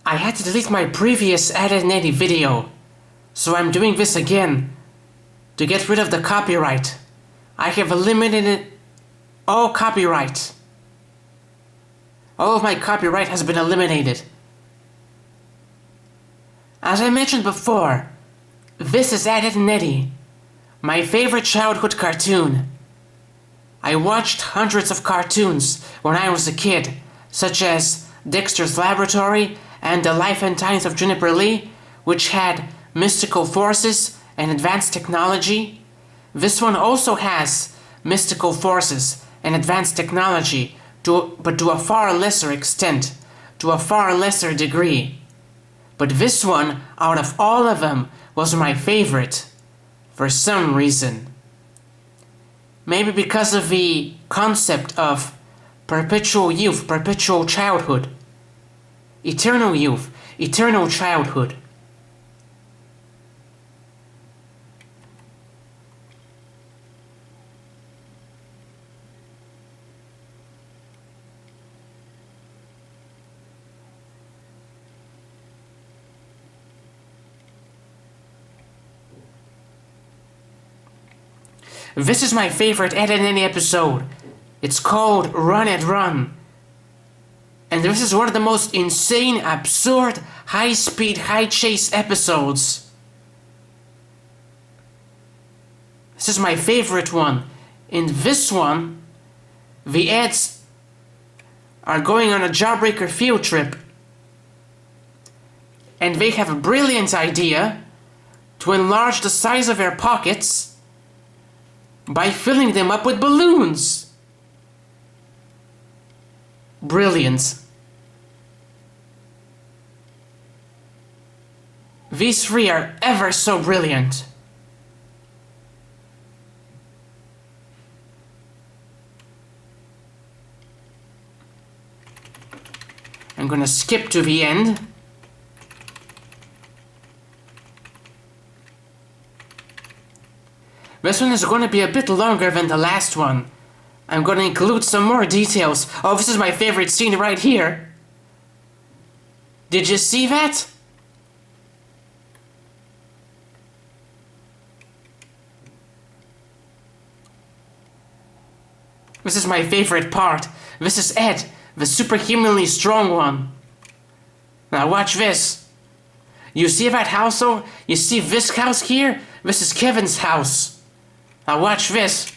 I had to delete my previous Eddy and Eddy video, so I'm doing this again to get rid of the copyright. I have eliminated all copyright. All of my copyright has been eliminated. As I mentioned before, this is Eddy and Eddy, my favorite childhood cartoon. I watched hundreds of cartoons when I was a kid, such as Dexter's Laboratory and The Life and Times of Juniper Lee, which had mystical forces and advanced technology. This one also has mystical forces and advanced technology, but to a far lesser extent, to a far lesser degree. But this one, out of all of them, was my favorite, for some reason. Maybe because of the concept of perpetual youth, perpetual childhood, eternal youth, eternal childhood. This is my favorite Eddy and Eddy episode. It's called Run Ed Run. And this is one of the most insane, absurd, high-speed, high-chase episodes. This is my favorite one. In this one, the Eds are going on a Jawbreaker field trip. And they have a brilliant idea to enlarge the size of their pockets by filling them up with balloons. Brilliant. These three are ever so brilliant. I'm gonna skip to the end. This one is going to be a bit longer than the last one. I'm going to include some more details. Oh, this is my favorite scene right here. Did you see that? This is my favorite part. This is Ed, the superhumanly strong one. Now watch this. You see that house over? You see this house here? This is Kevin's house. Now watch this.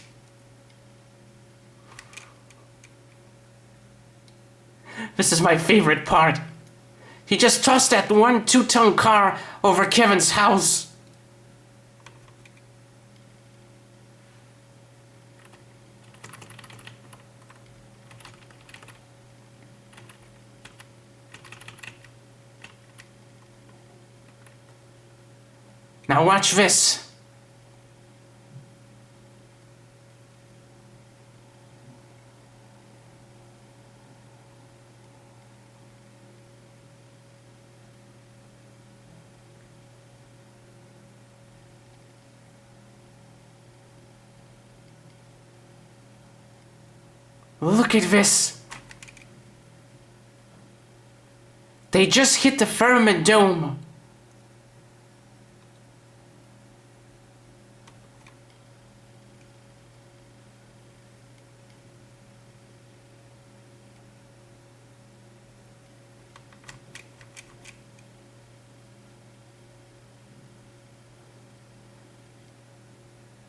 This is my favorite part. He just tossed that 1 2-ton car over Kevin's house. Now watch this. Look at this. They just hit the firmament dome.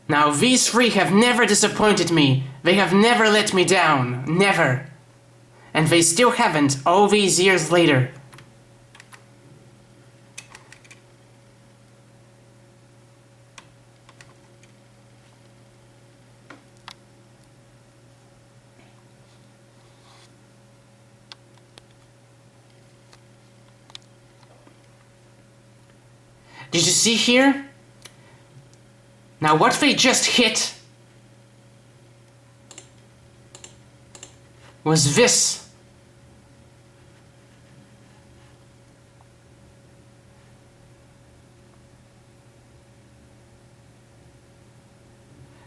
Now these three have never disappointed me. They have never let me down. Never. And they still haven't all these years later. Did you see here? Now what they just hit was this.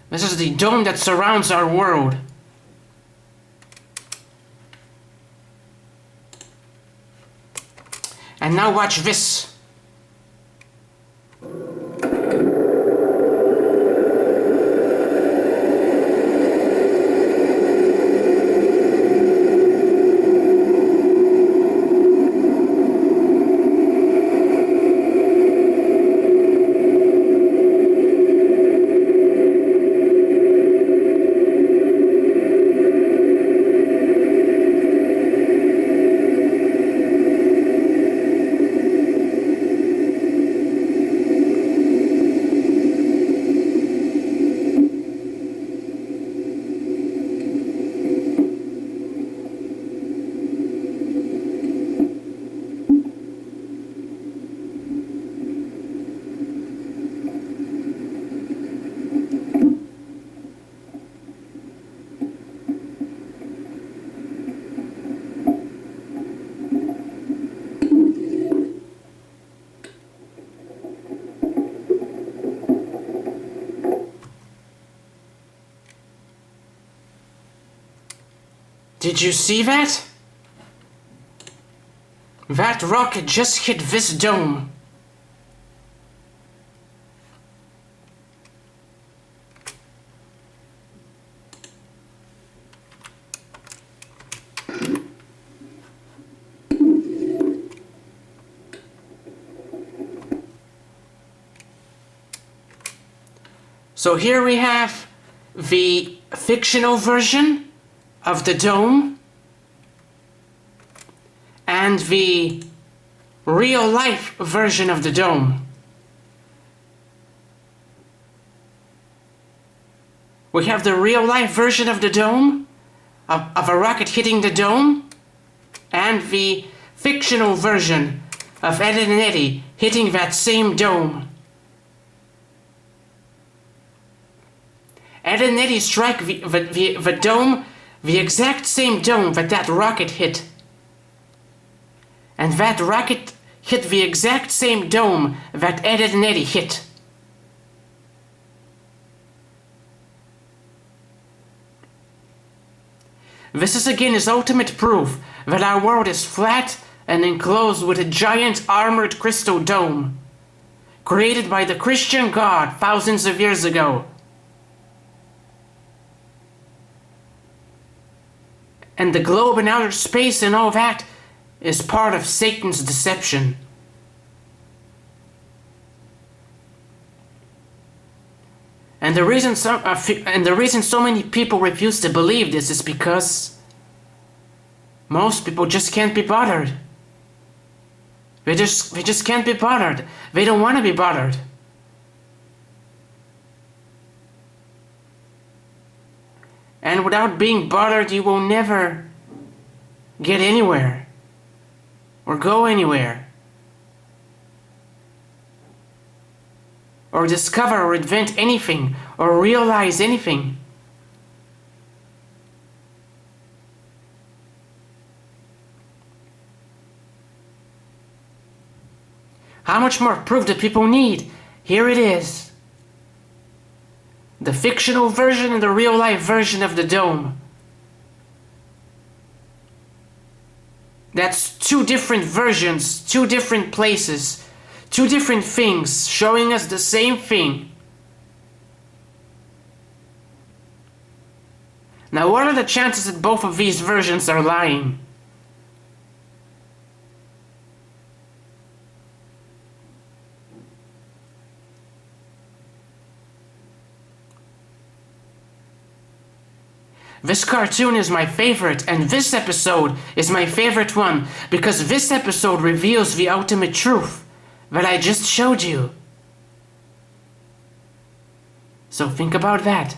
This is the dome that surrounds our world. And now watch this. Did you see that? That rocket just hit this dome. So here we have the fictional version of the dome and the real life version of the dome. We have the real life version of the dome, of a rocket hitting the dome, and the fictional version of Ed and Eddy hitting that same dome. Ed and Eddy strike the dome, the exact same dome that rocket hit. And that rocket hit the exact same dome that Ed and Eddy hit. This is again is ultimate proof that our world is flat and enclosed with a giant armored crystal dome, created by the Christian God thousands of years ago. And the globe and outer space and all that is part of Satan's deception. And the reason so many people refuse to believe this is because most people just can't be bothered. They just can't be bothered. They don't want to be bothered. And without being bothered, you will never get anywhere or go anywhere or discover or invent anything or realize anything. How much more proof do people need? Here it is. The fictional version and the real life version of the dome. That's two different versions, two different places, two different things showing us the same thing. Now, what are the chances that both of these versions are lying? This cartoon is my favorite, and this episode is my favorite one, because this episode reveals the ultimate truth that I just showed you. So think about that.